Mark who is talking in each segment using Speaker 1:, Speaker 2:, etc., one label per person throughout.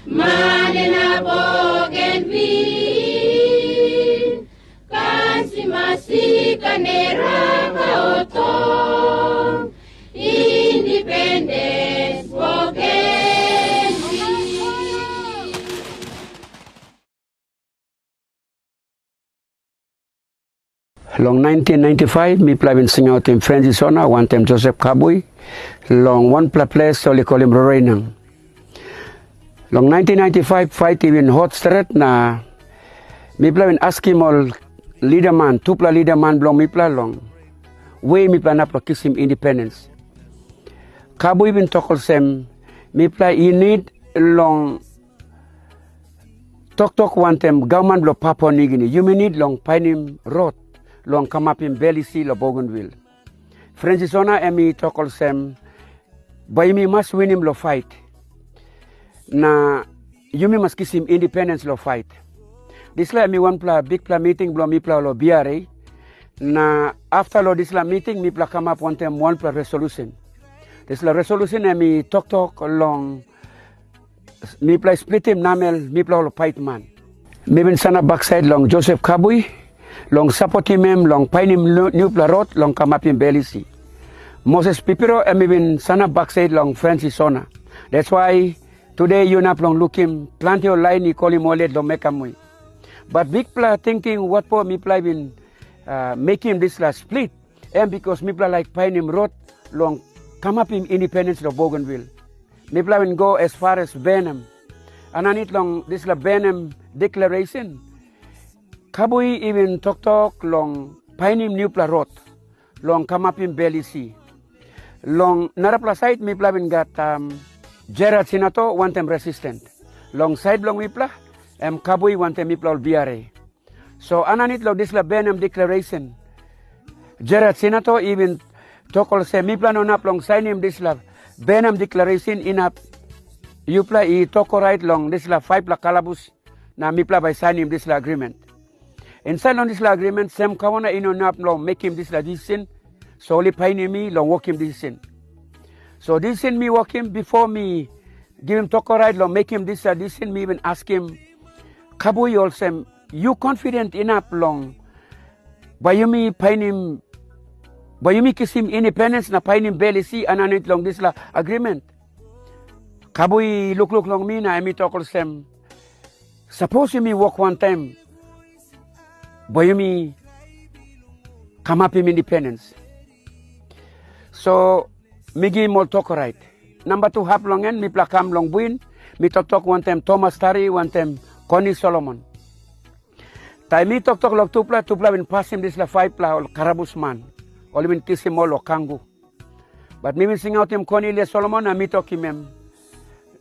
Speaker 1: Manena Bougainville, kansi masika neraka oto, Independence Bougainville.
Speaker 2: Long 1995, mi plavin sing out in French zona, one time Joseph Kabui, long one place, so they call him Rorainang. Long 1995, fight even hot street na mi plavin ask him all leader man, tupla leader man blong mi pla long, way mi pla na kiss him independence. Kabui bin tokol sem, mi pla you need long talk one time government lo Papua New Guinea, you may need long painim road. Long come up in Belly Sea, lo Bougainville. French zona emi tokol sem, by me must win him lo fight. Na yumi must kiss him independence lo fight. This la mi one big meeting blo mi pla lo BRA. Na after lo this la meeting mi pla come up one time one resolution. This la resolution emi talk long mi pla split him namel mi pla lo fight man. Mi bin sana backside long Joseph Kabui. Long support him, long painim new road, long come up in Belly Sea. Moses Pipiro and even sana backside long Francis Sona. That's why today you not long look him plenty of line he call him all long make him. But big pla thinking what for me pla been making this last split and because me pla like painim road long come up in independence of Bougainville. Me pla will go as far as Benham. And I need long this la Benham declaration. Kabui even talk long painim new pla road, long come up in Belly Sea. Long narapla side mi pla bin got Gerard Sinato one time resistant. Long side long mi pla Kabui one time mi pla BRA. So ananit lo this la Benham declaration. Gerard Sinato even talk say mi pla no nap long sign him this la Benham declaration in up. You pla I talk right long this la 5 la calabus na mi pla by sign him this la agreement. Inside on this agreement, Sam Kawana ino nap long make him this decision. So only pain me long work him decision. So decision me work him before me give him talk right long make him this decision. Me even ask him, Kabui also you confident enough long. By you me pain him, by you me kiss him independence na pain him Belly Sea and anit long this agreement. Kabui look long me na me talk Sam. Suppose you me work one time. Boyumi come up in independence. So migi mo talk right. Number 2 hap long en mi plakam long buin. Mi talk one time Thomas Tari, one time Connie Solomon. Tai mi talk long tupla bin pass him this la 5 pla ol karabus man. Ol bin kiss him all kangu. But mi bin sing out him Connie Solomon and mi talk him.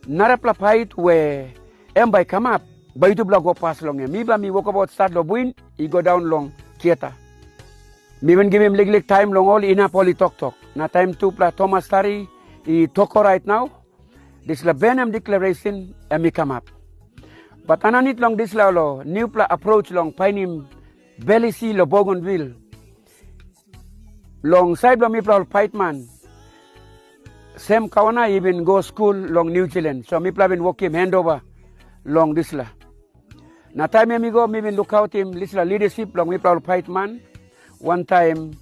Speaker 2: Narapla fight where by come up. By to go pass long him. Me walk about start lo buin, he go down long theater. Me even give him leg time long all ina poli talk. Na time 2 pla Thomas Tari, he talk right now. This la Benham declaration and me come up. But ananit long this la lo new pla approach long painim Belly Sea lo Bougainville. Long side lo me pla fight man. Sam Kawana even go school long New Zealand. So me pla been walk him handover long this la. Na time me go, me been look out him, this la leadership long me proud fight man. One time,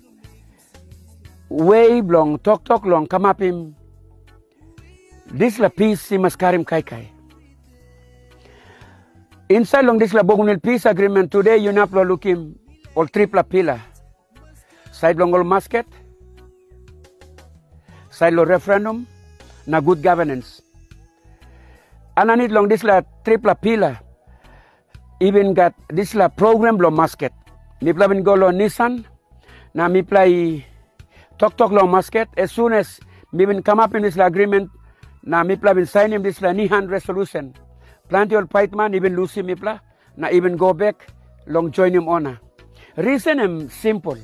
Speaker 2: way long talk long come up him. This la peace he must carry him kai. Inside long this la Bougainville peace agreement today you not look him all triple pillar. Side long all musket, side long referendum, na good governance. And I need long this la triple pillar. Even got this la program lo musket. Mi pla bin go lo Nissan. Na mi play talk lo musket. As soon as mi bin come up in this la agreement, na mi pla bin sign him this la Nihan resolution. Plenty of fight man even lose him mi pla. Na even go back long join him on. Reason him simple.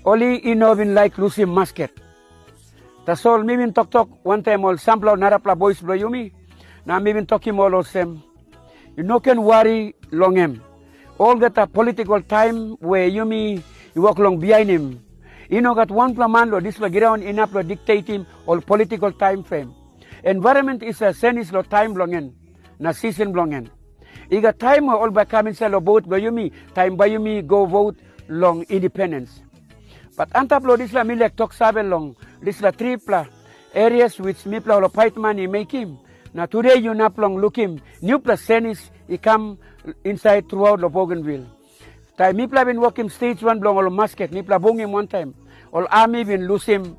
Speaker 2: Only in like lose him musket. That's all mi bin talk one time all sample narapla boys blow yumi. Na mi bin talk him all same. You no can worry long him. All that a political time where you work long behind him. Ino got one plaman lo this lo giraon inap lo dictating all political time frame. Environment is a senis lo time longen, na season longen. Iga time all by coming sa lo vote bayumi, time bayumi go vote long independence. But antap lo this la milek tok sabe long, this la tripla areas which mipla lo fight money make him. Now today you nap long look him, new plus senis he come inside throughout lo Bougainville. Time mipla been working stage 1 long all musket, mipla bong him one time. All army been lose him,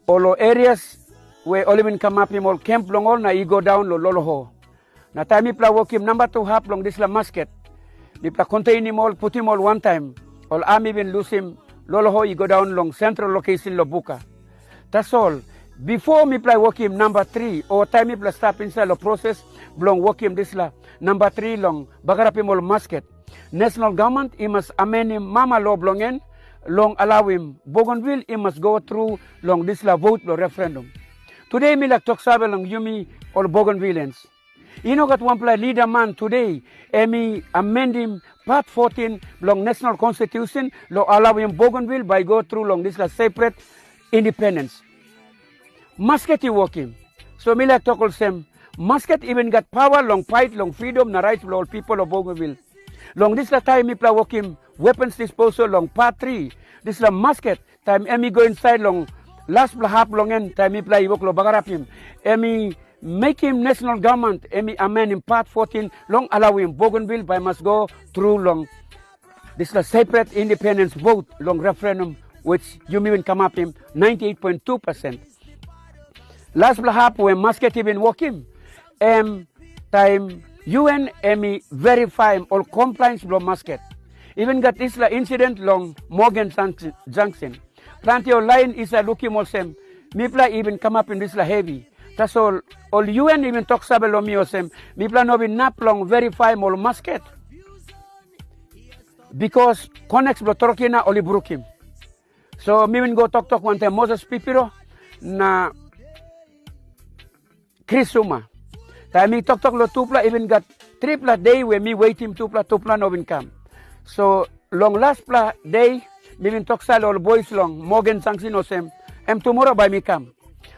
Speaker 2: all areas where all been come up him all camp long all na he go down lo loloho. Na time mipla work him number 2 half long this la musket. Mipla contain him all, put him all one time. All army been lose him, loloho he go down long central location lo buka. That's all. Before mipla work him number 3, or time mipla stop inside the process, long work him this la number 3 long bagarap him all musket. National government he must amend him mama law blongen, long allow him Bougainville he must go through long this la vote lo referendum. Today me like talk sabe long yumi all Bougainvilleans. You know got one play leader man today, me amend him part 14 long national constitution lo allow him Bougainville by go through long this la separate independence. Musket he working. So me like talk all same. Musket even got power long fight long freedom na rights for all people of Bougainville. Long this la time me play working weapons disposal long part 3. This la musket time me go inside long last half long end time me play work lo bagarap him. Me make him national government. Me amend him part 14 long allow him Bougainville by must go through long this la separate independence vote long referendum which you even come up him 98.2%. Last half when musket even working, time UN me verify all compliance lo musket. Even got this la incident long Morgan Junction. Plenty of line is a looking all same. Mipla even come up in this la heavy. That's all UN even talk sabe lo mi osem. Mipla no be nap long verify all musket. Because connects lo torkina oli brukim. So me even go talk one time Moses Pipiro na Chris Suma. Time me talk lo tupla even got 3 day where me wait him tupla no bin come. So long last day me even talk sal all boys long Morgan Sanction osem. Tomorrow by me come.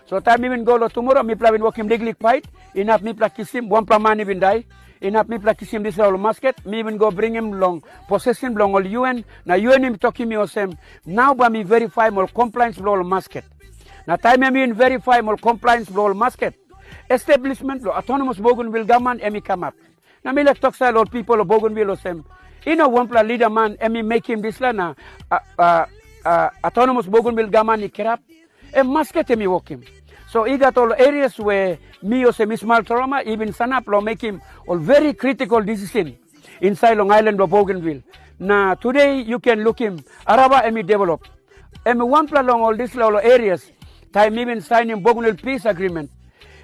Speaker 2: So time me even go lo tomorrow me play work him legally fight. Enough me play kiss him one man even die. Enough me play kiss him this all musket. Me even go bring him long possession long all UN. Now UN him talking me osem. Now by me verify more compliance all musket. Now time me even verify more compliance all musket. Establishment lo autonomous Bougainville government emi come up. Na me like talk style all people of Bougainville osem. One pla leader man emi make him this la na autonomous Bougainville government ni kerap. Musket emi work him. So he got all areas where me osem Ismail Torama even sanap lo make him all very critical decision inside Long Island of Bougainville. Na today you can look him Araba emi develop. One pla long all this all areas. Time even signing Bougainville peace agreement.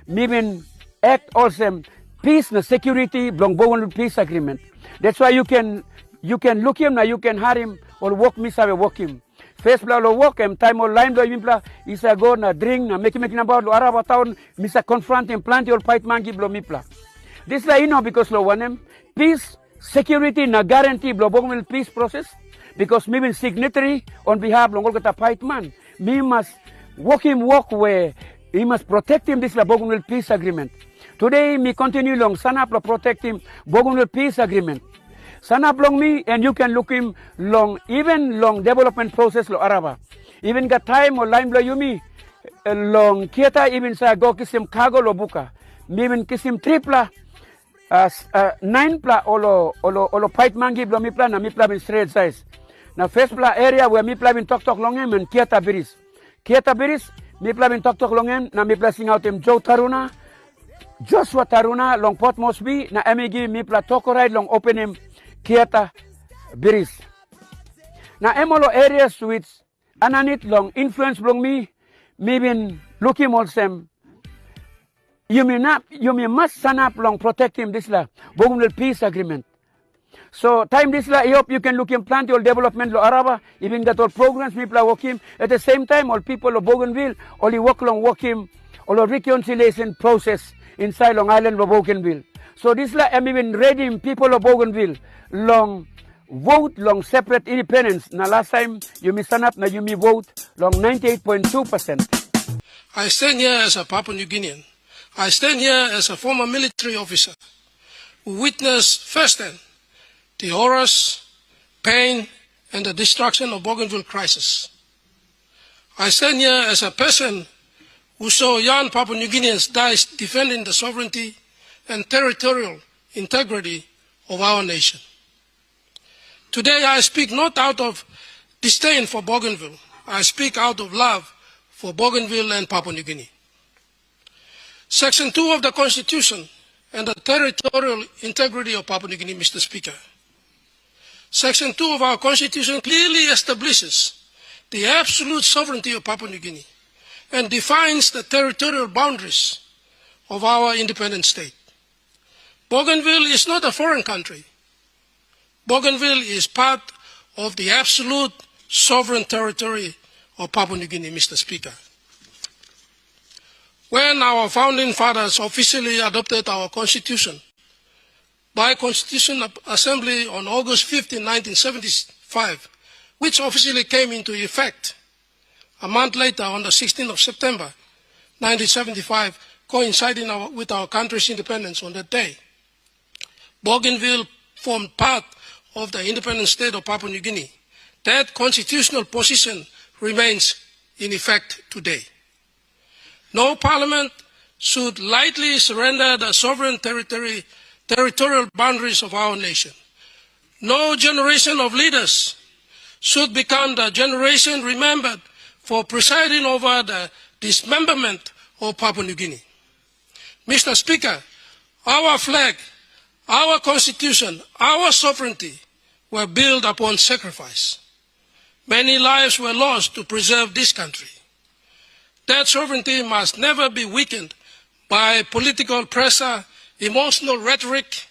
Speaker 2: Even act also peace and security belong Bougainville peace agreement. That's why you can look him now you can hire him or work me sabe work him. First bla lo work him time or line do him bla isa go na drink na make about lo Araba town misa confront him plenty or fight mangi blo mi pla. This la because lo one him peace security na guarantee blo Bougainville peace process because me been signatory on behalf lo ngol kata fight man me must work where he must protect him this la Bougainville peace agreement. Today me continue long sanap lo protect him Bougainville peace agreement. Sanap long me and you can look him long even long development process lo Araba. Even got time or line blow you me long kieta even sa go kisim cargo lo buka. Me even kisim tripla 9 pla olo fight mangi blow me plan na me plan in straight size. Na first pla area where me plan in talk long him and kieta biris. Kieta biris me play in talk longen na me play sing out him Joshua Taruna long Port Moresby na MG me play talk ride long open him Kieta Biris. Na emolo areas which ananit long influence long me been looking also you may must stand up long protect him this la Bougainville peace agreement. So time this la I hope you can look him plenty all development lo Araba even got all programs people are working at the same time all people of Bougainville only work him all reconciliation process inside Long Island of Bougainville. So this la am even ready people of Bougainville long vote long separate independence. Na last time you me stand up, na you me vote long 98.2%.
Speaker 3: I stand here as a Papua New Guinean. I stand here as a former military officer who witnessed firsthand the horrors, pain, and the destruction of Bougainville crisis. I stand here as a person who saw young Papua New Guineans die defending the sovereignty and territorial integrity of our nation. Today I speak not out of disdain for Bougainville. I speak out of love for Bougainville and Papua New Guinea. Section 2 of the Constitution and the territorial integrity of Papua New Guinea, Mr. Speaker. Section 2 of our Constitution clearly establishes the absolute sovereignty of Papua New Guinea and defines the territorial boundaries of our independent state. Bougainville is not a foreign country. Bougainville is part of the absolute sovereign territory of Papua New Guinea, Mr. Speaker. When our founding fathers officially adopted our Constitution by Constitutional Assembly on August 15, 1975, which officially came into effect a month later on the 16th of September 1975, coinciding with our country's independence on that day. Bougainville formed part of the independent state of Papua New Guinea. That constitutional position remains in effect today. No parliament should lightly surrender the sovereign territorial boundaries of our nation. No generation of leaders should become the generation remembered for presiding over the dismemberment of Papua New Guinea. Mr. Speaker, our flag, our constitution, our sovereignty were built upon sacrifice. Many lives were lost to preserve this country. That sovereignty must never be weakened by political pressure, emotional rhetoric,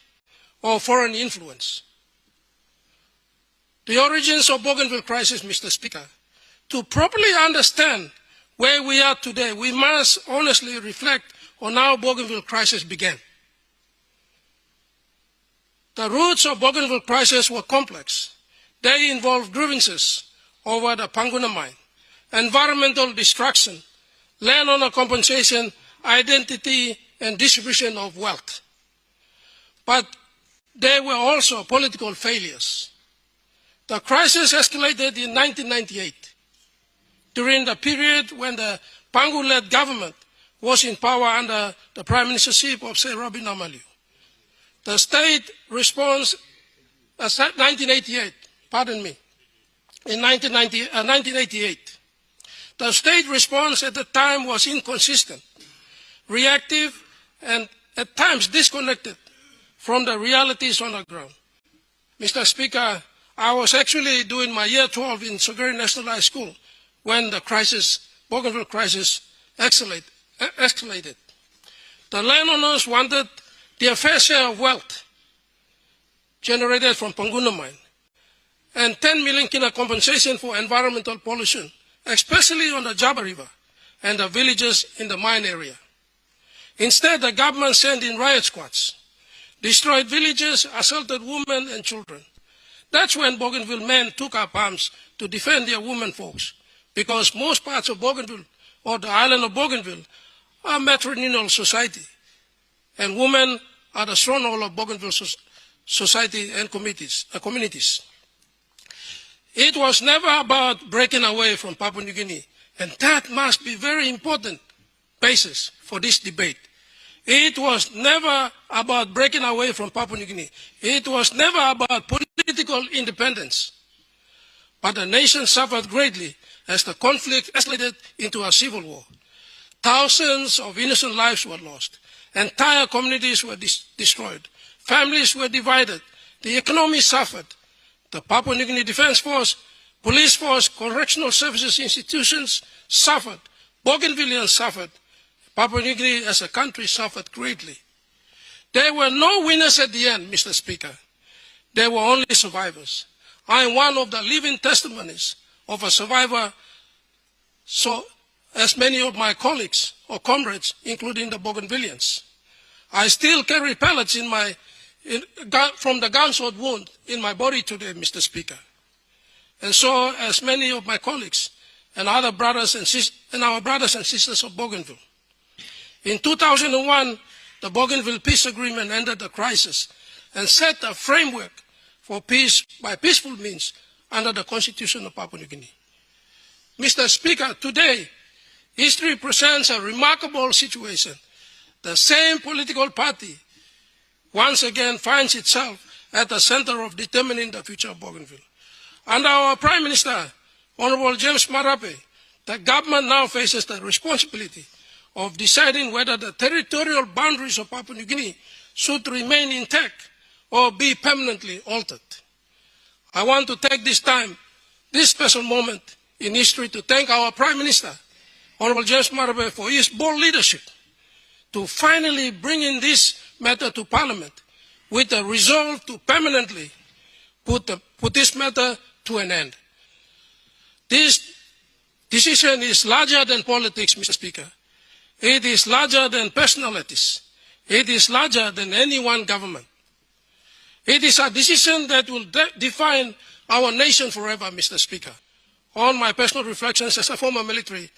Speaker 3: or foreign influence. The origins of Bougainville crisis, Mr. Speaker, to properly understand where we are today, we must honestly reflect on how Bougainville crisis began. The roots of Bougainville crisis were complex. They involved grievances over the Panguna mine, environmental destruction, landowner compensation, identity, and distribution of wealth. But there were also political failures. The crisis escalated in 1998, during the period when the Pangu-led government was in power under the prime ministership of Sir Robin Amalu. The state response, 1988, pardon me, in 1988. The state response at the time was inconsistent, reactive, and at times disconnected from the realities on the ground. Mr. Speaker, I was actually doing my year 12 in Sogeri National High School when the crisis, Bougainville crisis, escalated. The landowners wanted their fair share of wealth generated from Panguna mine and 10 million kina compensation for environmental pollution, especially on the Jaba River and the villages in the mine area. Instead, the government sent in riot squads, destroyed villages, assaulted women and children. That's when Bougainville men took up arms to defend their women folks, because most parts of Bougainville, or the island of Bougainville, are matrilineal society, and women are the stronghold of Bougainville society and communities. It was never about breaking away from Papua New Guinea, and that must be very important basis for this debate. It was never about breaking away from Papua New Guinea. It was never about political independence. But the nation suffered greatly as the conflict escalated into a civil war. Thousands of innocent lives were lost. Entire communities were destroyed. Families were divided. The economy suffered. The Papua New Guinea Defense Force, police force, correctional services institutions suffered. Bougainvilleans suffered. Papua New Guinea as a country suffered greatly. There were no winners at the end, Mr. Speaker. There were only survivors. I am one of the living testimonies of a survivor, so as many of my colleagues or comrades, including the Bougainvilleans. I still carry pellets in from the gunshot wound in my body today, Mr. Speaker. And so, as many of my colleagues and other brothers and our brothers and sisters of Bougainville. In 2001, the Bougainville Peace Agreement ended the crisis and set a framework for peace by peaceful means under the Constitution of Papua New Guinea. Mr. Speaker, today, history presents a remarkable situation. The same political party once again finds itself at the center of determining the future of Bougainville. Under our Prime Minister, Honorable James Marape, the government now faces the responsibility of deciding whether the territorial boundaries of Papua New Guinea should remain intact or be permanently altered. I want to take this special moment in history to thank our Prime Minister, Honorable James Marape, for his bold leadership to finally bring in this matter to Parliament with a resolve to permanently put this matter to an end. This decision is larger than politics, Mr. Speaker. It is larger than personalities. It is larger than any one government. It is a decision that will define our nation forever, Mr. Speaker. On my personal reflections as a former military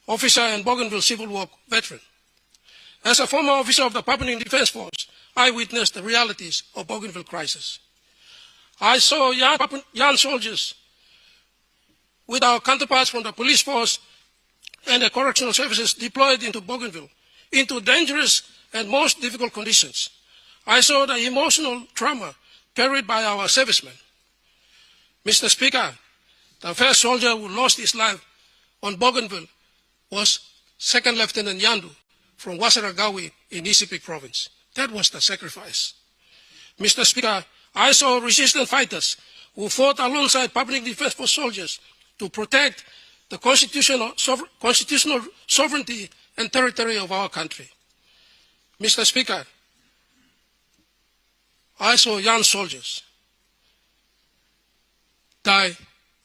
Speaker 3: officer and Bougainville Civil War veteran. As a former officer of the Papua New Guinea Defense Force, I witnessed the realities of Bougainville crisis. I saw young soldiers with our counterparts from the police force and the correctional services deployed into Bougainville, into dangerous and most difficult conditions. I saw the emotional trauma carried by our servicemen. Mr. Speaker, the first soldier who lost his life on Bougainville was Second Lieutenant Yandu from Wasaragawi in Isipik province. That was the sacrifice. Mr. Speaker, I saw resistant fighters who fought alongside public defense force soldiers to protect the constitutional sovereignty and territory of our country. Mr. Speaker, I saw young soldiers die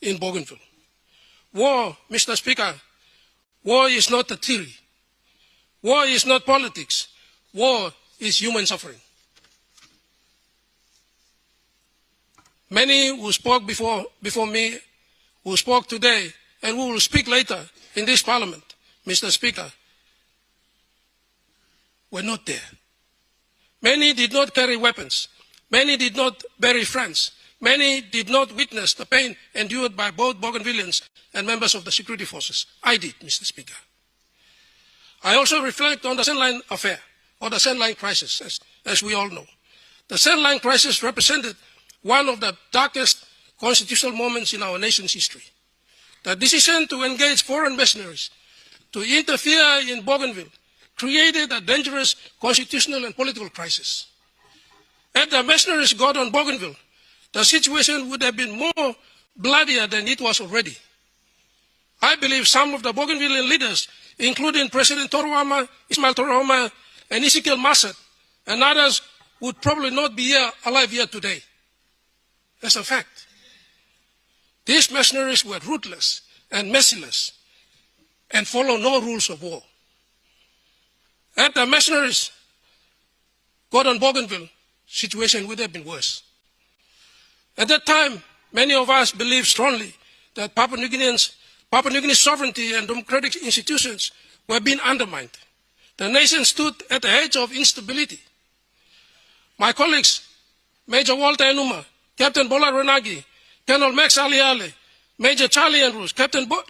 Speaker 3: in Bougainville. War, Mr. Speaker, war is not a theory. War is not politics. War is human suffering. Many who spoke before me, who spoke today, and who will speak later in this Parliament, Mr. Speaker, were not there. Many did not carry weapons. Many did not bury friends. Many did not witness the pain endured by both Bougainvilleans and members of the security forces. I did, Mr. Speaker. I also reflect on the Sandline affair, or the Sandline crisis, as we all know. The Sandline crisis represented one of the darkest constitutional moments in our nation's history. The decision to engage foreign mercenaries to interfere in Bougainville created a dangerous constitutional and political crisis. Had the mercenaries got on Bougainville, the situation would have been more bloodier than it was already. I believe some of the Bougainvillean leaders, including President Torwama, Ismail Torwama, and Ezekiel Massad, and others, would probably not be alive here today. That's a fact. These mercenaries were ruthless and merciless and follow no rules of war. Had the mercenaries got on Bougainville, situation would have been worse. At that time, many of us believed strongly that Papua New Guinea's sovereignty and democratic institutions were being undermined. The nation stood at the edge of instability. My colleagues, Major Walter Enuma, Captain Bola Renagi, Colonel Max Aliale, Major Charlie Andrews,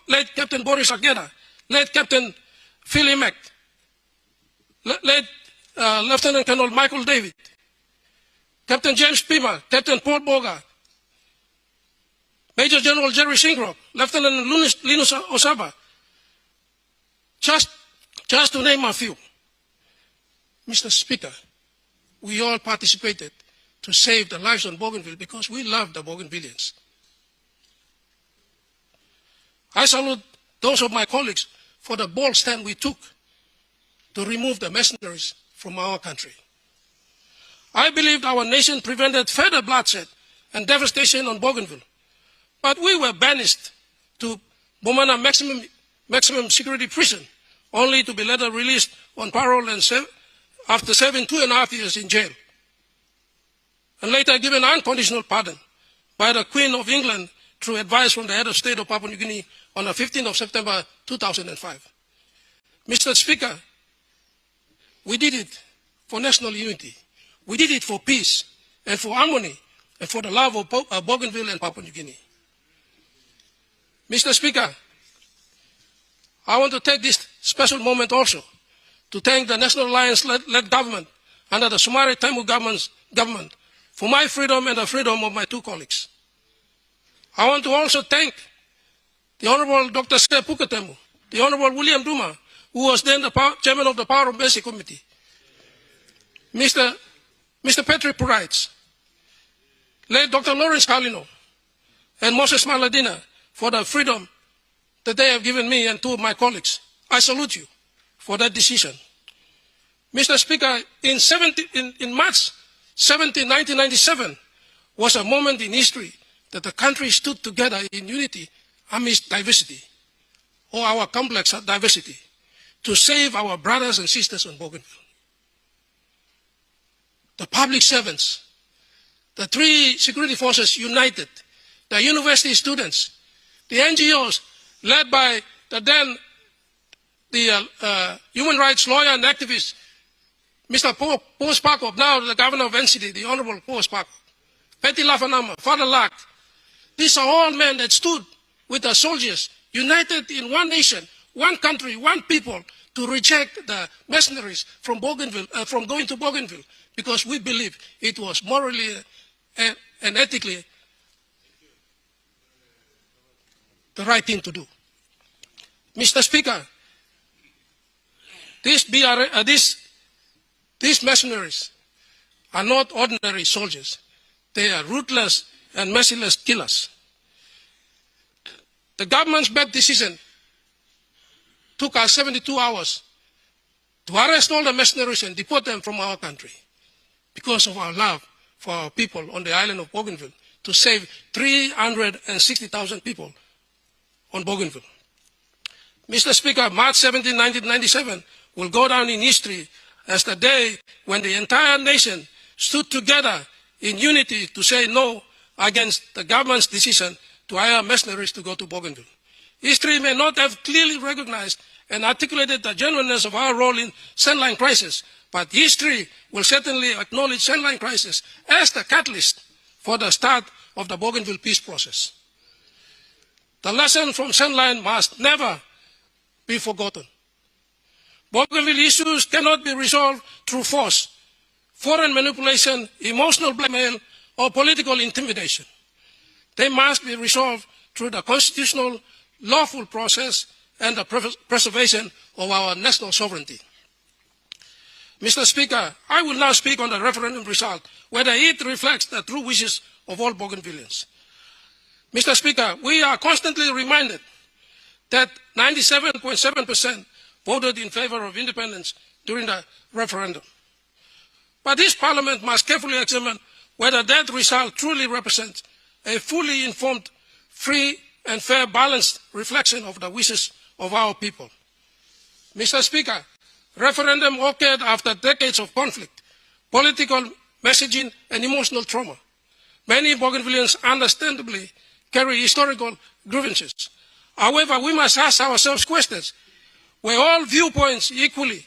Speaker 3: late Captain Boris Ageda, late Captain Philly Mack, late Lieutenant Colonel Michael David, Captain James Pima, Captain Paul Boga, Major General Jerry Singrock, Lieutenant Linus Osaba, just to name a few. Mr. Speaker, we all participated to save the lives on Bougainville because we love the Bougainvilleans. I salute those of my colleagues for the bold stand we took to remove the mercenaries from our country. I believed our nation prevented further bloodshed and devastation on Bougainville, but we were banished to Bomana maximum security prison, only to be later released on parole and after serving 2.5 years in jail. and later given unconditional pardon by the Queen of England through advice from the head of state of Papua New Guinea on the 15th of September 2005. Mr. Speaker, we did it for national unity. We did it for peace and for harmony and for the love of Bougainville and Papua New Guinea. Mr. Speaker, I want to take this special moment also to thank the National Alliance-led government under the Sumari Taimu government for my freedom and the freedom of my two colleagues. I want to also thank the Honorable Dr. Sepuka Temu, the Honorable William Duma, who was then the chairman of the Power of Mercy Committee, Mr. Petri Purites, late Dr. Lawrence Kalino, and Moses Maladina for the freedom that they have given me and two of my colleagues. I salute you for that decision. Mr. Speaker, in March 17, 1997 was a moment in history that the country stood together in unity amidst diversity, or our complex diversity, to save our brothers and sisters on Bougainville. The public servants, the three security forces united, the university students, the NGOs led by the human rights lawyer and activist, Mr. Paul Sparkov, now the governor of NCD, the Honorable Paul Sparkov, Petty Lafanama, Father Lack. These are all men that stood with the soldiers, united in one nation, one country, one people, to reject the mercenaries from Bougainville, from going to Bougainville, because we believe it was morally and ethically the right thing to do. Mr. Speaker, these mercenaries are not ordinary soldiers. They are ruthless and merciless killers. The government's bad decision took us 72 hours to arrest all the mercenaries and deport them from our country because of our love for our people on the island of Bougainville, to save 360,000 people on Bougainville. Mr. Speaker, March 17, 1997 will go down in history as the day when the entire nation stood together in unity to say no against the government's decision to hire mercenaries to go to Bougainville. History may not have clearly recognized and articulated the genuineness of our role in Sandline crisis, but history will certainly acknowledge Sandline crisis as the catalyst for the start of the Bougainville peace process. The lesson from Sandline must never be forgotten. Bougainville issues cannot be resolved through force, foreign manipulation, emotional blackmail, or political intimidation. They must be resolved through the constitutional, lawful process and the preservation of our national sovereignty. Mr. Speaker, I will now speak on the referendum result, whether it reflects the true wishes of all Bougainvilleans. Mr. Speaker, we are constantly reminded that 97.7% voted in favor of independence during the referendum. But this Parliament must carefully examine whether that result truly represents a fully informed, free and fair, balanced reflection of the wishes of our people. Mr. Speaker, referendum occurred after decades of conflict, political messaging and emotional trauma. Many Bougainvilleans understandably carry historical grievances. However, we must ask ourselves questions. Were all viewpoints equally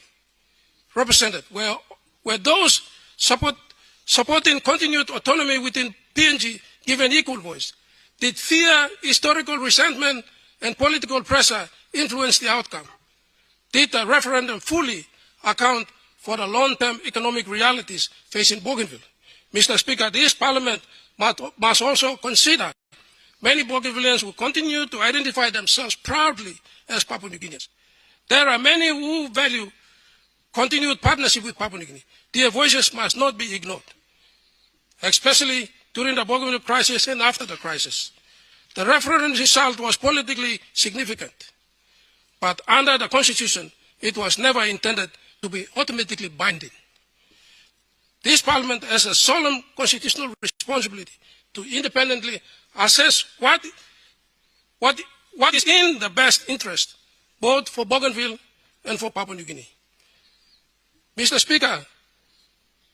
Speaker 3: represented? Were those supporting continued autonomy within PNG given equal voice? Did fear, historical resentment, and political pressure influence the outcome? Did the referendum fully account for the long-term economic realities facing Bougainville? Mr. Speaker, this Parliament must also consider many Bougainvilleans who continue to identify themselves proudly as Papua New Guineans. There are many who value continued partnership with Papua New Guinea. Their voices must not be ignored, especially during the Bougainville crisis and after the crisis. The referendum result was politically significant, but under the Constitution, it was never intended to be automatically binding. This Parliament has a solemn constitutional responsibility to independently assess what is in the best interest both for Bougainville and for Papua New Guinea. Mr. Speaker,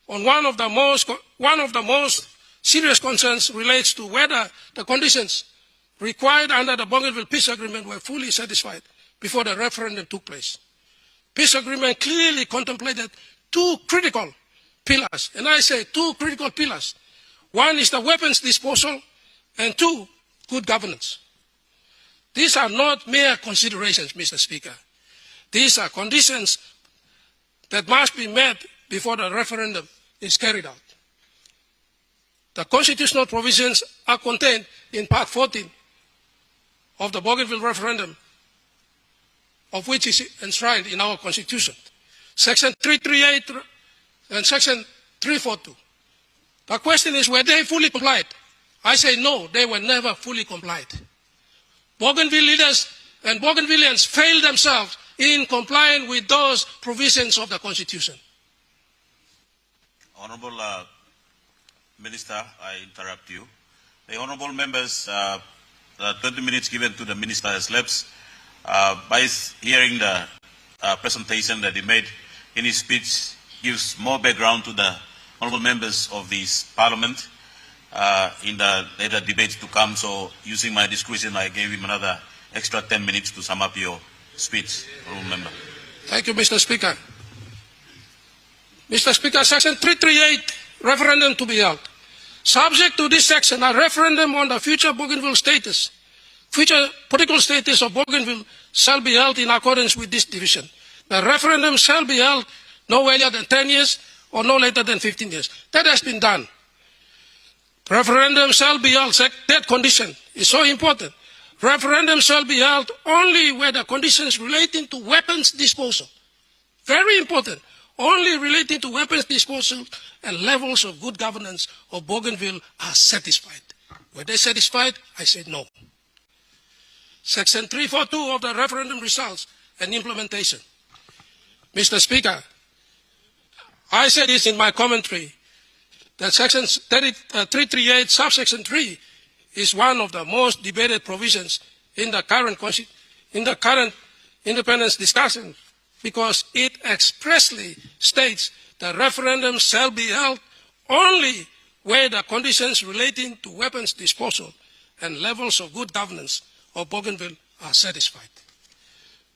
Speaker 3: on one of the most serious concerns relates to whether the conditions required under the Bougainville Peace Agreement were fully satisfied before the referendum took place. Peace agreement clearly contemplated two critical pillars, and I say two critical pillars. One is the weapons disposal, and two, good governance. These are not mere considerations, Mr. Speaker. These are conditions that must be met before the referendum is carried out. The constitutional provisions are contained in Part 14 of the Bougainville referendum, of which is enshrined in our Constitution. Section 338 and Section 342. The question is, were they fully complied? I say no, they were never fully complied. Bougainville leaders and Bougainvilleans failed themselves in complying with those provisions of the Constitution.
Speaker 4: Honorable Minister, I interrupt you. The honorable members, the 20 minutes given to the minister has lapsed. By hearing the presentation that he made in his speech, gives more background to the honorable members of this parliament in the later debates to come. So using my discretion, I gave him another extra 10 minutes to sum up your speech, honorable member.
Speaker 3: Thank you, Mr. Speaker. Mr. Speaker, Section 338, referendum to be held. Subject to this section, a referendum on the future Bougainville status, future political status of Bougainville shall be held in accordance with this division. The referendum shall be held no earlier than 10 years or no later than 15 years. That has been done. Referendum shall be held, that condition is so important. Referendum shall be held only where the conditions relating to weapons disposal, very important, only relating to weapons disposal and levels of good governance of Bougainville are satisfied. Were they satisfied? I said no. Section 342 of the referendum results and implementation. Mr. Speaker, I said this in my commentary, that Section 338, subsection 3, is one of the most debated provisions in the current independence discussion, because it expressly states the referendum shall be held only where the conditions relating to weapons disposal and levels of good governance of Bougainville are satisfied.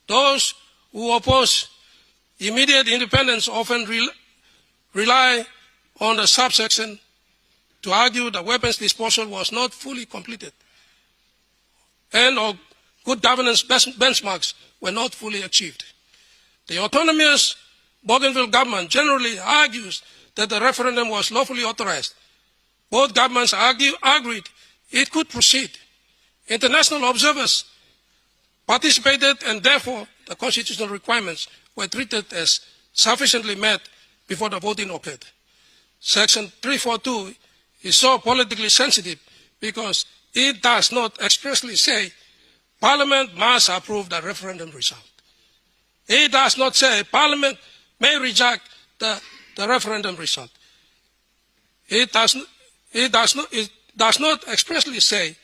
Speaker 3: Those who oppose immediate independence often rely on the subsection to argue that weapons disposal was not fully completed and or good governance benchmarks were not fully achieved. The autonomous Bougainville government generally argues that the referendum was lawfully authorized. Both governments agreed it could proceed. International observers participated, and therefore the constitutional requirements were treated as sufficiently met before the voting occurred. Section 342 is so politically sensitive because it does not expressly say Parliament must approve the referendum result. It does not say Parliament may reject the referendum result. It does not expressly say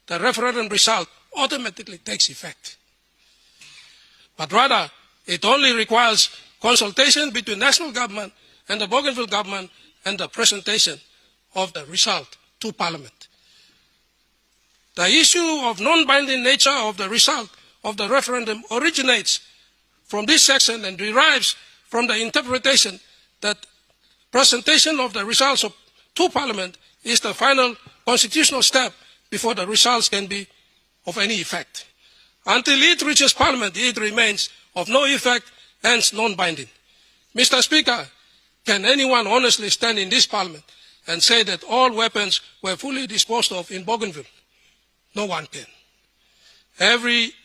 Speaker 3: the referendum result automatically takes effect. But rather, it only requires consultation between national government and the Bougainville government and the presentation of the result to Parliament. The issue of non-binding nature of the result of the referendum originates from this section and derives from the interpretation that presentation of the results to Parliament is the final constitutional step before the results can be of any effect. Until it reaches Parliament, it remains of no effect, hence non-binding. Mr. Speaker, can anyone honestly stand in this Parliament and say that all weapons were fully disposed of in Bougainville? No one can.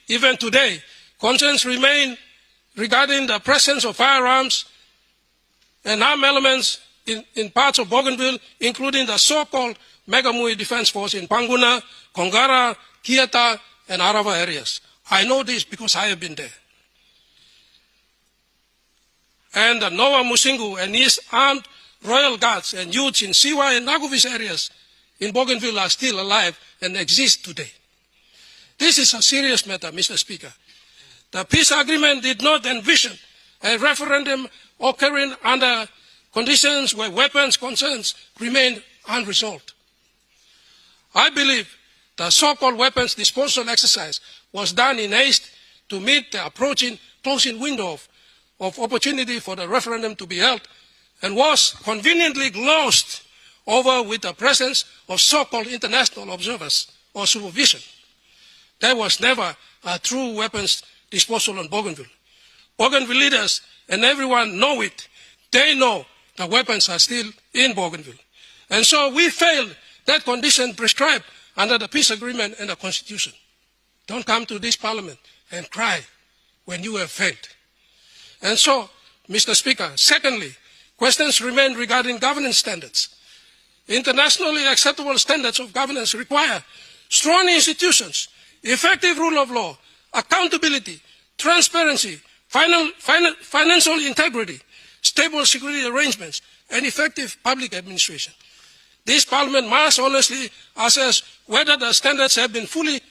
Speaker 3: Even today, concerns remain regarding the presence of firearms and armed elements in parts of Bougainville, including the so-called Megamui Defense Force in Panguna, Kongara, Kieta, and Arava areas. I know this because I have been there. And the Noa Musingu and his armed royal guards and youths in Siwa and Naguvis areas in Bougainville are still alive and exist today. This is a serious matter, Mr. Speaker. The peace agreement did not envision a referendum occurring under conditions where weapons concerns remained unresolved. I believe the so-called weapons disposal exercise was done in haste to meet the approaching closing window of opportunity for the referendum to be held, and was conveniently glossed over with the presence of so-called international observers or supervision. There was never a true weapons disposal on Bougainville. Bougainville leaders and everyone know it. They know the weapons are still in Bougainville. And so we failed that condition prescribed under the peace agreement and the Constitution. Don't come to this Parliament and cry when you have failed. And so, Mr. Speaker, secondly, questions remain regarding governance standards. Internationally acceptable standards of governance require strong institutions, effective rule of law, accountability, transparency, financial integrity, stable security arrangements, and effective public administration. This Parliament must honestly assess whether the standards have been fully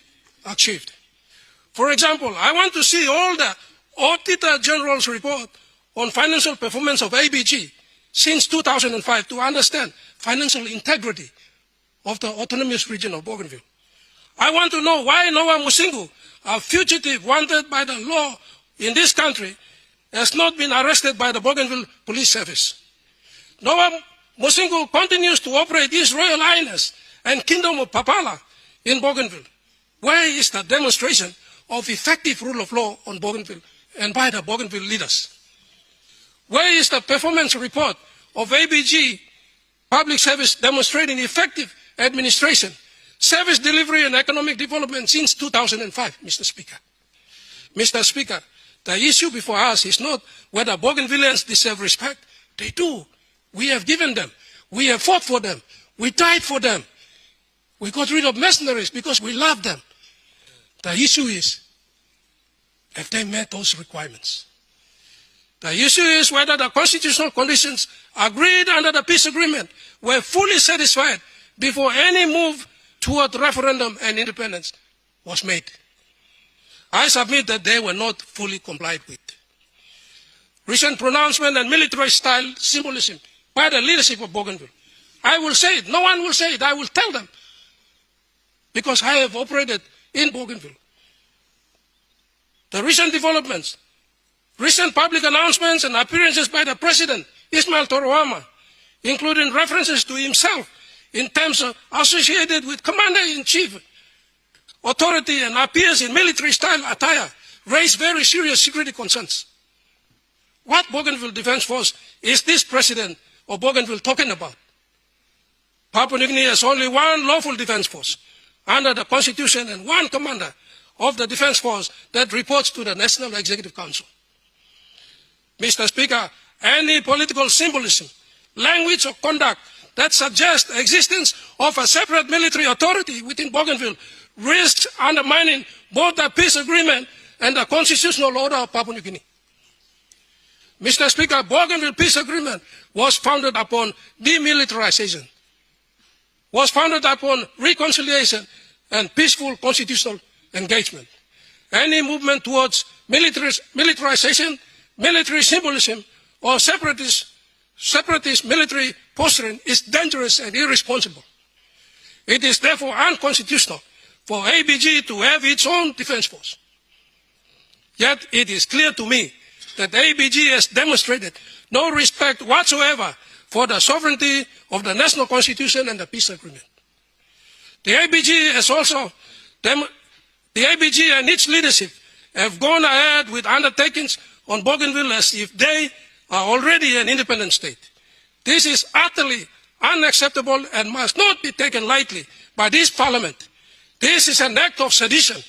Speaker 3: achieved. For example, I want to see all the Auditor General's report on financial performance of ABG since 2005 to understand financial integrity of the autonomous region of Bougainville. I want to know why Noah Musingu, a fugitive wanted by the law in this country, has not been arrested by the Bougainville Police Service. Noah Musingu continues to operate His Royal Highness and Kingdom of Papala in Bougainville. Where is the demonstration of effective rule of law on Bougainville and by the Bougainville leaders? Where is the performance report of ABG public service demonstrating effective administration, service delivery and economic development since 2005, Mr. Speaker? Mr. Speaker, the issue before us is not whether Bougainvilleans deserve respect. They do. We have given them. We have fought for them. We died for them. We got rid of mercenaries because we love them. The issue is, have they met those requirements? The issue is whether the constitutional conditions agreed under the peace agreement were fully satisfied before any move toward referendum and independence was made. I submit that they were not fully complied with. Recent pronouncement and military-style symbolism by the leadership of Bougainville. I will say it. No one will say it. I will tell them. Because I have operated in Bougainville. The recent developments, recent public announcements and appearances by the President, Ismail Toroama, including references to himself in terms of associated with Commander-in-Chief authority and appears in military-style attire, raise very serious security concerns. What Bougainville Defense Force is this President of Bougainville talking about? Papua New Guinea has only one lawful defense force under the Constitution and one commander of the defense force that reports to the National Executive Council. Mr. Speaker, any political symbolism, language or conduct that suggests the existence of a separate military authority within Bougainville risks undermining both the peace agreement and the constitutional order of Papua New Guinea. Mr. Speaker, Bougainville Peace Agreement was founded upon demilitarization, was founded upon reconciliation and peaceful constitutional engagement. Any movement towards militarization, military symbolism, or separatist military posturing is dangerous and irresponsible. It is therefore unconstitutional for ABG to have its own defense force. Yet it is clear to me that ABG has demonstrated no respect whatsoever for the sovereignty of the national constitution and the peace agreement. The ABG and its leadership have gone ahead with undertakings on Bougainville as if they are already an independent state. This is utterly unacceptable and must not be taken lightly by this Parliament. This is an act of sedition.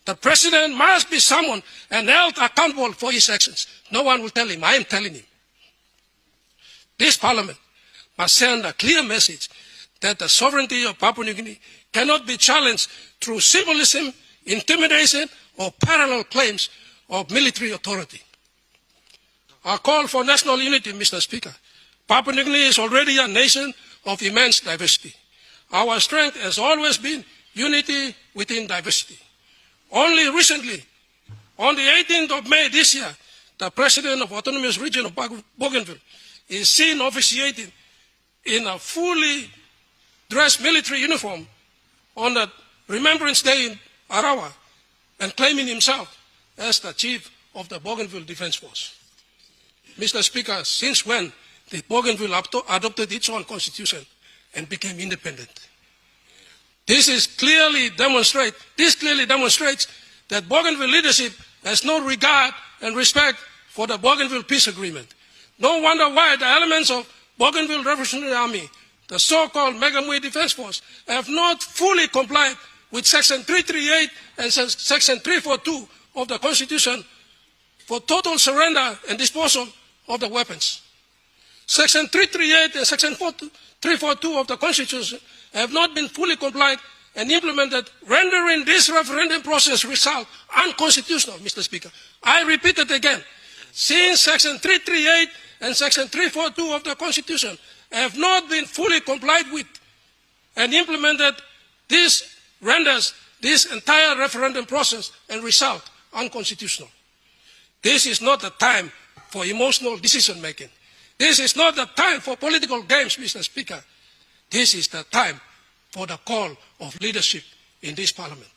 Speaker 3: The President must be summoned and held accountable for his actions. No one will tell him. I am telling him. This Parliament must send a clear message that the sovereignty of Papua New Guinea cannot be challenged through symbolism, intimidation, or parallel claims of military authority. Our call for national unity, Mr. Speaker. Papua New Guinea is already a nation of immense diversity. Our strength has always been unity within diversity. Only recently, on the 18th of May this year, the President of Autonomous Region of Bougainville is seen officiating in a fully dressed military uniform on the Remembrance Day in Arawa and claiming himself as the chief of the Bougainville Defense Force. Mr. Speaker, since when did Bougainville adopted its own constitution and became independent? This clearly demonstrates that Bougainville leadership has no regard and respect for the Bougainville Peace Agreement. No wonder why the elements of Bougainville Revolutionary Army, the so-called Megamui Defense Force, have not fully complied with Section 338 and Section 342 of the Constitution for total surrender and disposal of the weapons. Section 338 and Section 342 of the Constitution have not been fully complied and implemented, rendering this referendum process result unconstitutional, Mr. Speaker. I repeat it again. Since Section 338 and Section 342 of the Constitution have not been fully complied with and implemented, this renders this entire referendum process and result unconstitutional. This is not the time for emotional decision-making. This is not the time for political games, Mr. Speaker. This is the time for the call of leadership in this parliament.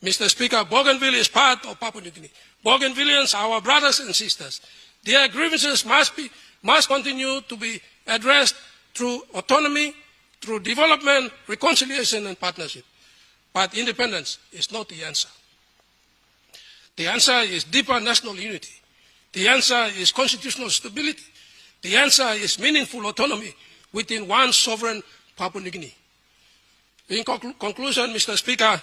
Speaker 3: Mr. Speaker, Bougainville is part of Papua New Guinea. Bougainvilleans are our brothers and sisters. Their grievances must continue to be addressed through autonomy, through development, reconciliation, and partnership. But independence is not the answer. The answer is deeper national unity. The answer is constitutional stability. The answer is meaningful autonomy within one sovereign Papua New Guinea. In conclusion, Mr. Speaker,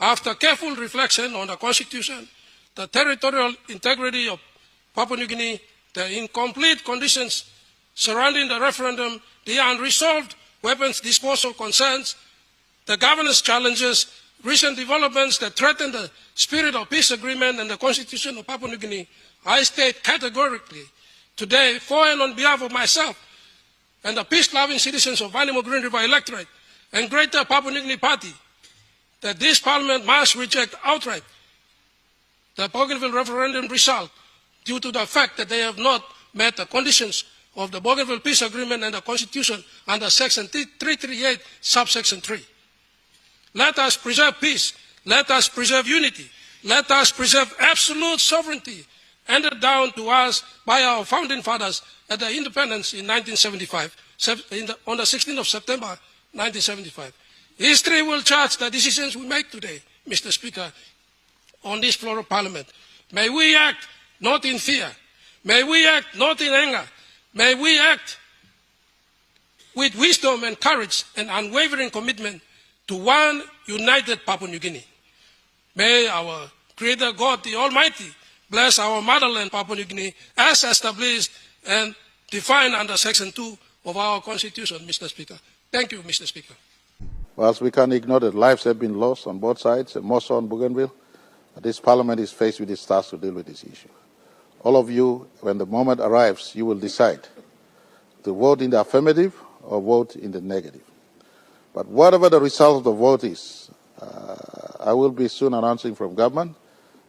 Speaker 3: after careful reflection on the Constitution, the territorial integrity of Papua New Guinea, the incomplete conditions surrounding the referendum, the unresolved weapons disposal concerns, the governance challenges, recent developments that threaten the spirit of peace agreement and the Constitution of Papua New Guinea, I state categorically today, for and on behalf of myself and the peace-loving citizens of Vanimo Green River Electorate and Greater Papua New Guinea Party, that this Parliament must reject outright the Bougainville referendum result due to the fact that they have not met the conditions of the Bougainville Peace Agreement and the Constitution under Section 338, subsection 3. Let us preserve peace. Let us preserve unity. Let us preserve absolute sovereignty handed down to us by our founding fathers at the independence in 1975, on the 16th of September 1975. History will judge the decisions we make today, Mr. Speaker, on this floor of Parliament. May we act not in fear. May we act not in anger. May we act with wisdom and courage and unwavering commitment to one united Papua New Guinea. May our Creator God, the Almighty, bless our motherland, Papua New Guinea, as established and defined under Section 2 of our Constitution, Mr. Speaker. Thank you, Mr. Speaker.
Speaker 5: Whilst we can't ignore that lives have been lost on both sides, and more so on Bougainville, this Parliament is faced with its task to deal with this issue. All of you, when the moment arrives, you will decide to vote in the affirmative or vote in the negative. But whatever the result of the vote is, I will be soon announcing from government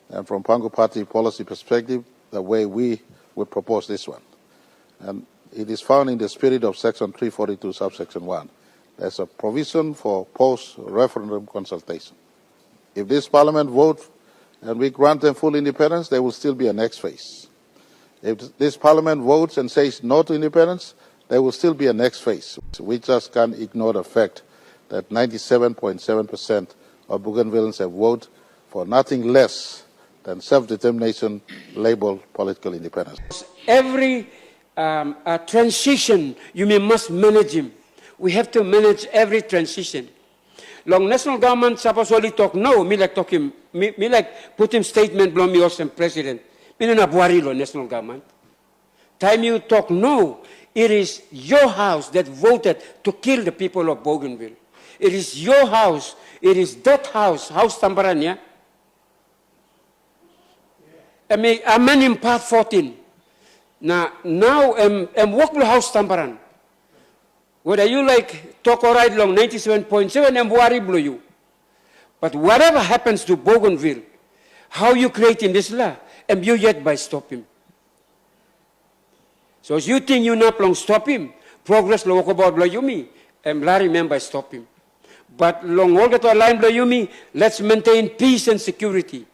Speaker 5: and from Pangu Party policy perspective the way we would propose this one. And it is found in the spirit of Section 342, subsection 1. There's a provision for post-referendum consultation. If this Parliament votes and we grant them full independence, there will still be a next phase. If this Parliament votes and says no to independence, there will still be a next phase. We just can't ignore the fact that 97.7% of Bougainvilleans have voted for nothing less than self-determination labeled political independence.
Speaker 2: Every transition, you must manage him. We have to manage every transition. Long national government supposedly talk no, me like talk him, me like put him statement blow me also president. Me na buari lo national government. Time you talk no, it is your house that voted to kill the people of Bougainville. It is your house. It is that house, House Tambaranya. I'm in part 14. Now I'm working House Tambaran. Whether you like talk or right long 97.7 and worry blow you. But whatever happens to Bougainville, how you create in this law, and you yet by stop him. So as you think you not long stop him, progress lo walk about blow yumi, and Larry member stop him. But long all the line blow yumi, let's maintain peace and security.